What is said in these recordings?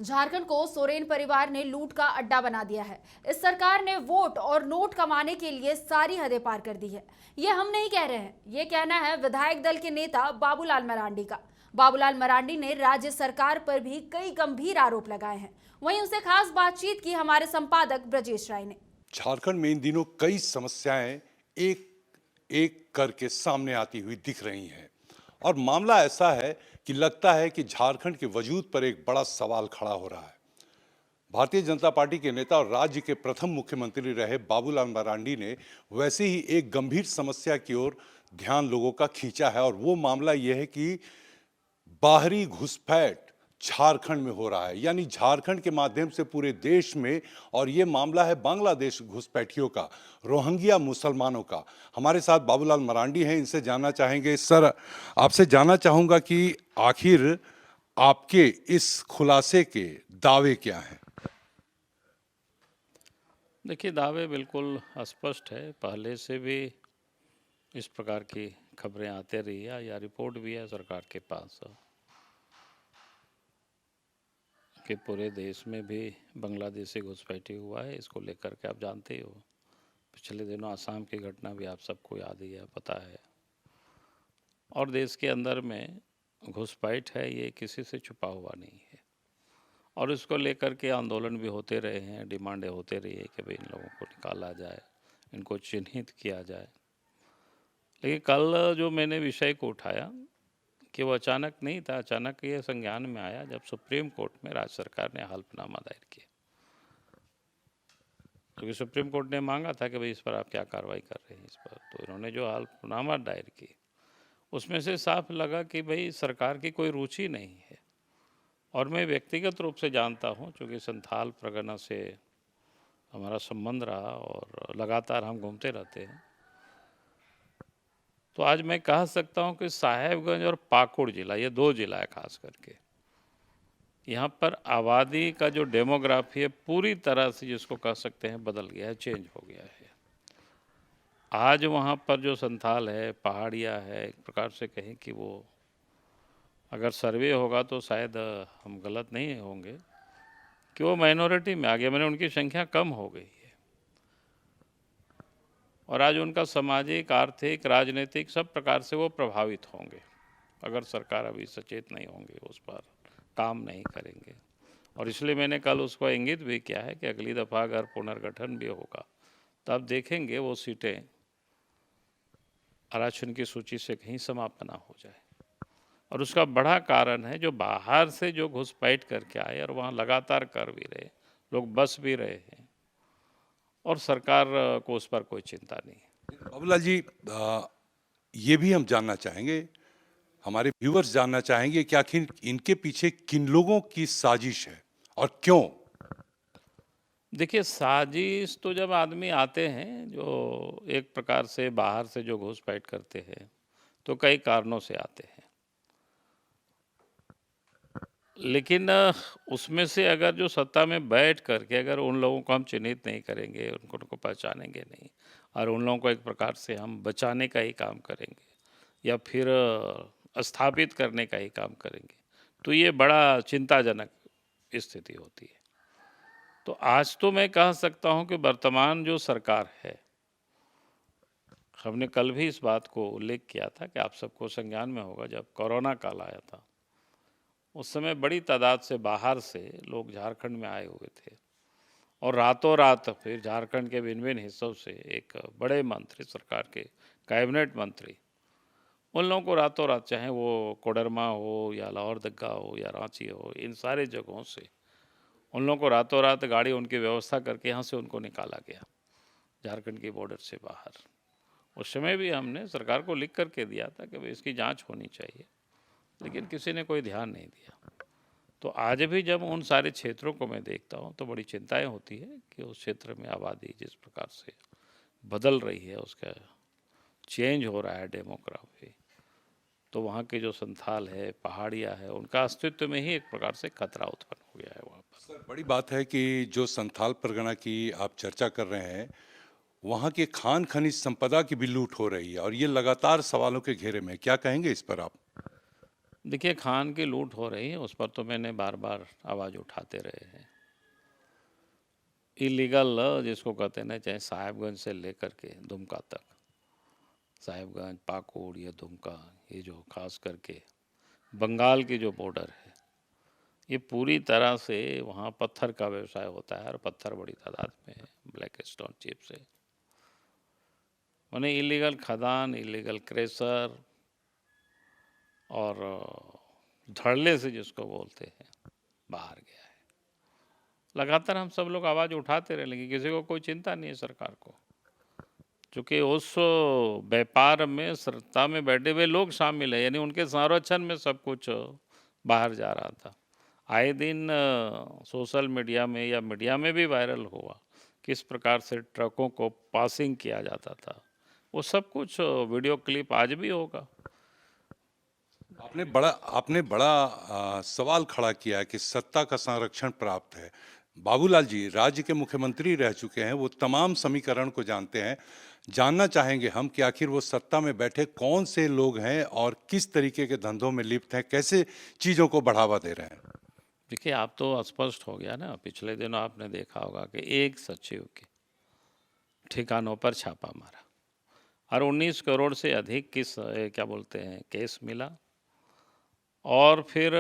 झारखंड को सोरेन परिवार ने लूट का अड्डा बना दिया है। इस सरकार ने वोट और नोट कमाने के लिए सारी हदें पार कर दी है। ये हम नहीं कह रहे हैं, ये कहना है विधायक दल के नेता बाबूलाल मरांडी का। बाबूलाल मरांडी ने राज्य सरकार पर भी कई गंभीर आरोप लगाए हैं। वहीं उनसे खास बातचीत की हमारे संपादक ब्रजेश राय ने। झारखंड में इन दिनों कई समस्याएं एक एक करके सामने आती हुई दिख रही हैं और मामला ऐसा है कि लगता है कि झारखंड के वजूद पर एक बड़ा सवाल खड़ा हो रहा है। भारतीय जनता पार्टी के नेता और राज्य के प्रथम मुख्यमंत्री रहे बाबूलाल मरांडी ने वैसे ही एक गंभीर समस्या की ओर ध्यान लोगों का खींचा है और वो मामला यह है कि बाहरी घुसपैठ झारखंड में हो रहा है, यानी झारखंड के माध्यम से पूरे देश में। और ये मामला है बांग्लादेश घुसपैठियों का, रोहिंग्या मुसलमानों का। हमारे साथ बाबूलाल मरांडी हैं, इनसे जानना चाहेंगे। सर, आपसे जानना चाहूंगा कि आखिर आपके इस खुलासे के दावे क्या हैं? देखिए, दावे बिल्कुल स्पष्ट है। पहले से भी इस प्रकार की खबरें आते रही है या रिपोर्ट भी है सरकार के पास कि पूरे देश में भी बांग्लादेशी घुसपैठी हुआ है। इसको लेकर के आप जानते ही हो, पिछले दिनों आसाम की घटना भी आप सबको याद ही है, पता है। और देश के अंदर में घुसपैठ है, ये किसी से छुपा हुआ नहीं है और इसको लेकर के आंदोलन भी होते रहे हैं, डिमांडें होते रही है कि भाई इन लोगों को निकाला जाए, इनको चिन्हित किया जाए। लेकिन कल जो मैंने विषय को उठाया कि वो अचानक नहीं था, अचानक ये संज्ञान में आया जब सुप्रीम कोर्ट में राज्य सरकार ने हल्फनामा दायर किया। क्योंकि सुप्रीम कोर्ट ने मांगा था कि भाई इस पर आप क्या कार्रवाई कर रहे हैं इस पर, तो इन्होंने जो हल्फनामा दायर की उसमें से साफ लगा कि भाई सरकार की कोई रुचि नहीं है। और मैं व्यक्तिगत रूप से जानता हूं, चूँकि संथाल परगना से हमारा संबंध रहा और लगातार हम घूमते रहते हैं, तो आज मैं कह सकता हूं कि साहेबगंज और पाकुड़ जिला, ये दो जिला है खास करके, यहाँ पर आबादी का जो डेमोग्राफी है पूरी तरह से जिसको कह सकते हैं बदल गया है, चेंज हो गया है। आज वहाँ पर जो संथाल है, पहाड़िया है, एक प्रकार से कहें कि वो अगर सर्वे होगा तो शायद हम गलत नहीं होंगे कि वो माइनॉरिटी में आ गया, मैंने उनकी संख्या कम हो गई है। और आज उनका सामाजिक, आर्थिक, राजनीतिक सब प्रकार से वो प्रभावित होंगे अगर सरकार अभी सचेत नहीं होंगे, उस पर काम नहीं करेंगे। और इसलिए मैंने कल उसको इंगित भी किया है कि अगली दफ़ा अगर पुनर्गठन भी होगा तब देखेंगे वो सीटें आरक्षण की सूची से कहीं समाप्त ना हो जाए। और उसका बड़ा कारण है जो बाहर से जो घुसपैठ करके आए और वहाँ लगातार कर भी रहे, लोग बस भी रहे हैं और सरकार को उस पर कोई चिंता नहीं है। बाबूलाल जी, ये भी हम जानना चाहेंगे, हमारे व्यूअर्स जानना चाहेंगे कि आखिर इनके पीछे किन लोगों की साजिश है और क्यों? देखिए, साजिश तो जब आदमी आते हैं जो एक प्रकार से बाहर से जो घुसपैठ करते हैं तो कई कारणों से आते हैं, लेकिन उसमें से अगर जो सत्ता में बैठ करके अगर उन लोगों को हम चिन्हित नहीं करेंगे, उनको पहचानेंगे नहीं और उन लोगों को एक प्रकार से हम बचाने का ही काम करेंगे या फिर स्थापित करने का ही काम करेंगे, तो ये बड़ा चिंताजनक स्थिति होती है। तो आज तो मैं कह सकता हूं कि वर्तमान जो सरकार है, हमने कल भी इस बात को उल्लेख किया था कि आप सबको संज्ञान में होगा, जब कोरोना काल आया था उस समय बड़ी तादाद से बाहर से लोग झारखंड में आए हुए थे और रातों रात फिर झारखंड के भिन्न भिन्न हिस्सों से एक बड़े मंत्री, सरकार के कैबिनेट मंत्री, उन लोगों को रातों रात, चाहे वो कोडरमा हो या लाहौर दग्गा हो या रांची हो, इन सारे जगहों से उन लोगों को रातों रात गाड़ी उनकी व्यवस्था करके यहाँ से उनको निकाला गया झारखंड की बॉर्डर से बाहर। उस समय भी हमने सरकार को लिख करके दिया था कि भाई इसकी जांच होनी चाहिए, लेकिन किसी ने कोई ध्यान नहीं दिया। तो आज भी जब उन सारे क्षेत्रों को मैं देखता हूँ तो बड़ी चिंताएं होती है कि उस क्षेत्र में आबादी जिस प्रकार से बदल रही है, उसका चेंज हो रहा है डेमोग्राफी, तो वहाँ के जो संथाल है, पहाड़िया है, उनका अस्तित्व में ही एक प्रकार से खतरा उत्पन्न हो गया है वहाँ पर। सर, बड़ी बात है कि जो संथाल परगना की आप चर्चा कर रहे हैं, वहाँ के खान खनिज संपदा की भी लूट हो रही है और ये लगातार सवालों के घेरे में, क्या कहेंगे इस पर आप? देखिए, खान की लूट हो रही है, उस पर तो मैंने बार बार आवाज़ उठाते रहे हैं। इलीगल जिसको कहते हैं ना, चाहे साहिबगंज से लेकर के दुमका तक, साहिबगंज, पाकुड़, ये दुमका, ये जो खास करके बंगाल की जो बॉर्डर है, ये पूरी तरह से वहाँ पत्थर का व्यवसाय होता है और पत्थर बड़ी तादाद में है, ब्लैक स्टोन चिप से। माने इलीगल खदान, इलीगल क्रेशर और धड़ल्ले से जिसको बोलते हैं, बाहर गया है। लगातार हम सब लोग आवाज़ उठाते रहे, लेकिन किसी को कोई चिंता नहीं है सरकार को, क्योंकि उस व्यापार में सत्ता में बैठे हुए लोग शामिल है, यानी उनके संरक्षण में सब कुछ बाहर जा रहा था। आए दिन सोशल मीडिया में या मीडिया में भी वायरल हुआ किस प्रकार से ट्रकों को पासिंग किया जाता था, वो सब कुछ वीडियो क्लिप आज भी होगा। आपने बड़ा सवाल खड़ा किया है कि सत्ता का संरक्षण प्राप्त है। बाबूलाल जी राज्य के मुख्यमंत्री रह चुके हैं, वो तमाम समीकरण को जानते हैं। जानना चाहेंगे हम कि आखिर वो सत्ता में बैठे कौन से लोग हैं और किस तरीके के धंधों में लिप्त हैं, कैसे चीज़ों को बढ़ावा दे रहे हैं। देखिए, आप तो स्पष्ट हो गया ना, पिछले दिनों आपने देखा होगा कि एक सचिव के ठिकानों पर छापा मारा और 19 करोड़ से अधिक क्या बोलते हैं केस मिला, और फिर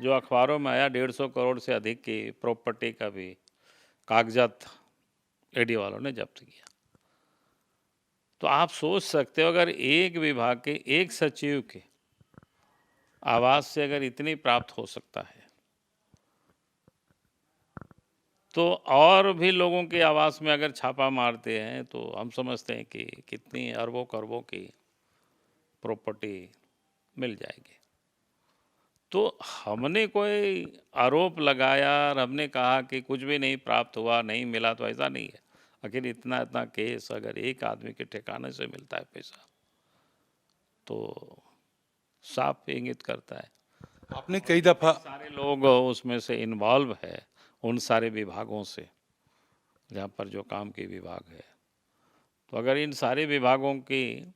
जो अखबारों में आया 150 करोड़ से अधिक की प्रॉपर्टी का भी कागजात ईडी वालों ने जब्त किया। तो आप सोच सकते हो, अगर एक विभाग के एक सचिव के आवास से अगर इतनी प्राप्त हो सकता है, तो और भी लोगों के आवास में अगर छापा मारते हैं तो हम समझते हैं कि कितनी अरबों खरबों की प्रॉपर्टी मिल जाएगी। तो हमने कोई आरोप लगाया और हमने कहा कि कुछ भी नहीं प्राप्त हुआ, नहीं मिला, तो ऐसा नहीं है। आखिर इतना इतना केस अगर एक आदमी के ठिकाने से मिलता है पैसा, तो साफ इंगित करता है। आपने कई दफा सारे लोग उसमें से इन्वॉल्व है, उन सारे विभागों से जहाँ पर जो काम के विभाग है। तो अगर इन सारे विभागों की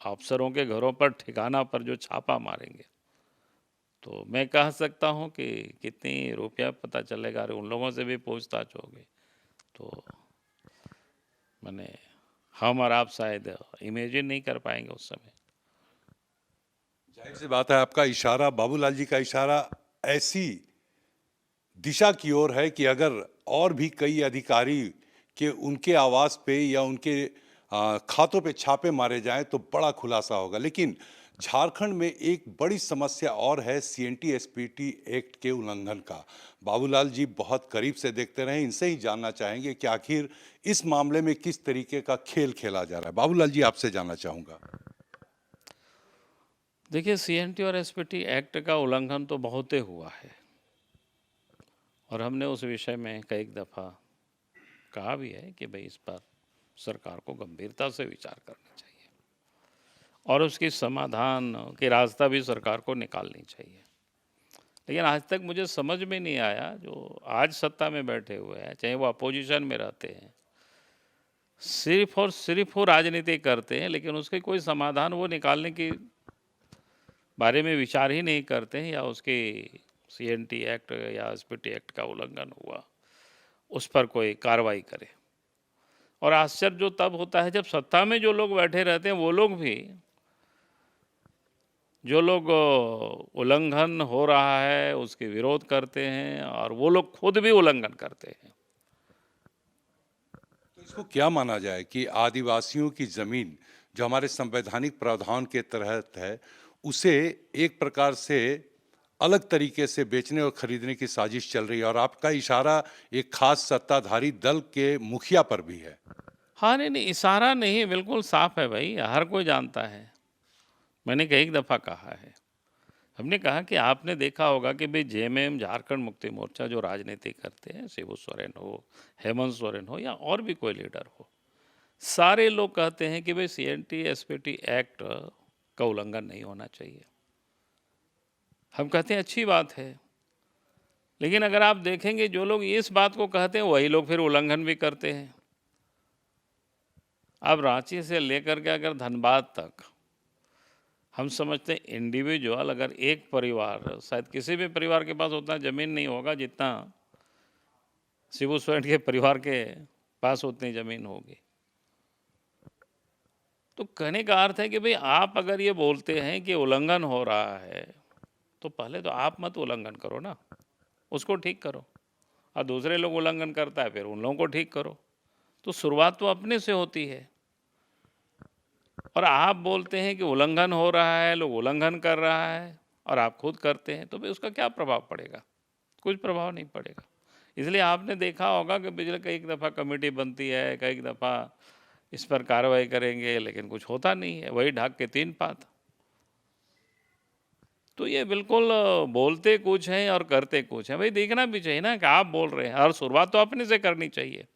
अफसरों के घरों पर ठिकाना पर जो छापा मारेंगे, तो मैं कह सकता हूँ कि कितनी रुपया पता चलेगा, और उन लोगों से भी पूछताछ होगी। तो मैंने हम और आप शायद इमेजिन नहीं कर पाएंगे उस समय। जाहिर सी बात है, आपका इशारा, बाबूलाल जी का इशारा ऐसी दिशा की ओर है कि अगर और भी कई अधिकारी के उनके आवास पे या उनके खातों पे छापे मारे जाएं तो बड़ा खुलासा होगा। लेकिन झारखंड में एक बड़ी समस्या और है सीएनटी एसपीटी एक्ट के उल्लंघन का। बाबूलाल जी बहुत करीब से देखते रहे, इनसे ही जानना चाहेंगे कि आखिर इस मामले में किस तरीके का खेल खेला जा रहा है। बाबूलाल जी, आपसे जानना चाहूँगा। देखिए, सीएनटी और एसपीटी एक्ट का उल्लंघन तो बहुत ही हुआ है, और हमने उस विषय में कई दफ़ा कहा भी है कि भाई इस पर सरकार को गंभीरता से विचार करना चाहिए और उसकी समाधान के रास्ता भी सरकार को निकालनी चाहिए। लेकिन आज तक मुझे समझ में नहीं आया, जो आज सत्ता में बैठे हुए हैं, चाहे वो अपोजिशन में रहते हैं, सिर्फ और सिर्फ वो राजनीति करते हैं, लेकिन उसके कोई समाधान वो निकालने के बारे में विचार ही नहीं करते हैं, या उसके सीएनटी एक्ट या एसपीटी एक्ट का उल्लंघन हुआ उस पर कोई कार्रवाई करे। और आश्चर्य जो तब होता है जब सत्ता में जो लोग बैठे रहते हैं, वो लोग भी, जो लोग उल्लंघन हो रहा है उसके विरोध करते हैं, और वो लोग खुद भी उल्लंघन करते हैं। तो इसको क्या माना जाए कि आदिवासियों की जमीन जो हमारे संवैधानिक प्रावधान के तहत है, उसे एक प्रकार से अलग तरीके से बेचने और खरीदने की साजिश चल रही है, और आपका इशारा एक खास सत्ताधारी दल के मुखिया पर भी है। हाँ, नहीं, इशारा नहीं, बिल्कुल साफ है भाई, हर कोई जानता है। मैंने कई दफ़ा कहा है, हमने कहा कि आपने देखा होगा कि भाई जेएमएम, झारखंड मुक्ति मोर्चा जो राजनीति करते हैं, शिबू सोरेन हो, हेमंत सोरेन हो, या और भी कोई लीडर हो, सारे लोग कहते हैं कि भाई सीएनटी एसपीटी एक्ट का उल्लंघन नहीं होना चाहिए। हम कहते हैं अच्छी बात है, लेकिन अगर आप देखेंगे जो लोग इस बात को कहते हैं वही लोग फिर उल्लंघन भी करते हैं। अब रांची से लेकर के अगर धनबाद तक हम समझते हैं इंडिविजुअल, अगर एक परिवार, शायद किसी भी परिवार के पास उतना ज़मीन नहीं होगा जितना शिबू सोरेन के परिवार के पास उतनी ज़मीन होगी। तो कहने का अर्थ है कि भाई आप अगर ये बोलते हैं कि उल्लंघन हो रहा है, तो पहले तो आप मत उल्लंघन करो ना, उसको ठीक करो। और दूसरे लोग उल्लंघन करता है, फिर उन लोगों को ठीक करो। तो शुरुआत तो अपने से होती है। और आप बोलते हैं कि उल्लंघन हो रहा है, लोग उल्लंघन कर रहा है, और आप खुद करते हैं, तो भाई उसका क्या प्रभाव पड़ेगा? कुछ प्रभाव नहीं पड़ेगा। इसलिए आपने देखा होगा कि पिछले कई दफ़ा कमेटी बनती है, कई दफ़ा इस पर कार्रवाई करेंगे, लेकिन कुछ होता नहीं है, वही ढाक के तीन पात। तो ये बिल्कुल बोलते कुछ हैं और करते कुछ हैं। भाई देखना भी चाहिए ना कि आप बोल रहे हैं, और शुरुआत तो अपने से करनी चाहिए।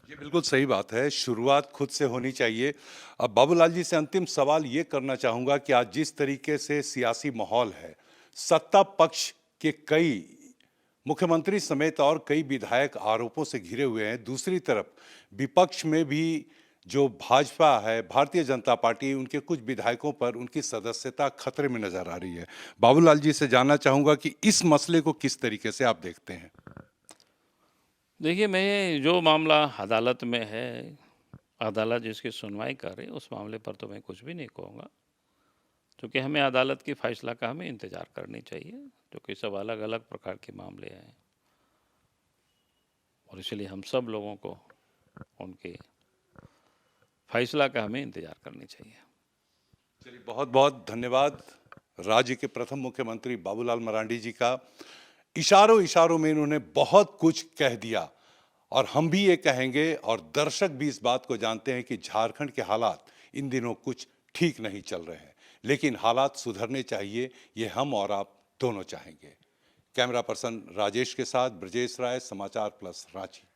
ये बिल्कुल सही बात है, शुरुआत खुद से होनी चाहिए। अब बाबूलाल जी से अंतिम सवाल ये करना चाहूँगा कि आज जिस तरीके से सियासी माहौल है, सत्ता पक्ष के कई मुख्यमंत्री समेत और कई विधायक आरोपों से घिरे हुए हैं, दूसरी तरफ विपक्ष में भी जो भाजपा है, भारतीय जनता पार्टी, उनके कुछ विधायकों पर उनकी सदस्यता खतरे में नजर आ रही है। बाबूलाल जी से जानना चाहूँगा कि इस मसले को किस तरीके से आप देखते हैं? देखिए, मैं जो मामला अदालत में है, अदालत जिसकी सुनवाई कर रही है, उस मामले पर तो मैं कुछ भी नहीं कहूँगा, क्योंकि हमें अदालत की फैसला का हमें इंतज़ार करनी चाहिए, क्योंकि सब अलग अलग प्रकार के मामले हैं, और इसलिए हम सब लोगों को उनके फैसला का हमें इंतज़ार करनी चाहिए। चलिए, बहुत बहुत धन्यवाद राज्य के प्रथम मुख्यमंत्री बाबूलाल मरांडी जी का। इशारों इशारों में इन्होंने बहुत कुछ कह दिया, और हम भी ये कहेंगे, और दर्शक भी इस बात को जानते हैं कि झारखंड के हालात इन दिनों कुछ ठीक नहीं चल रहे हैं, लेकिन हालात सुधरने चाहिए, ये हम और आप दोनों चाहेंगे। कैमरा पर्सन राजेश के साथ ब्रजेश राय, समाचार प्लस रांची।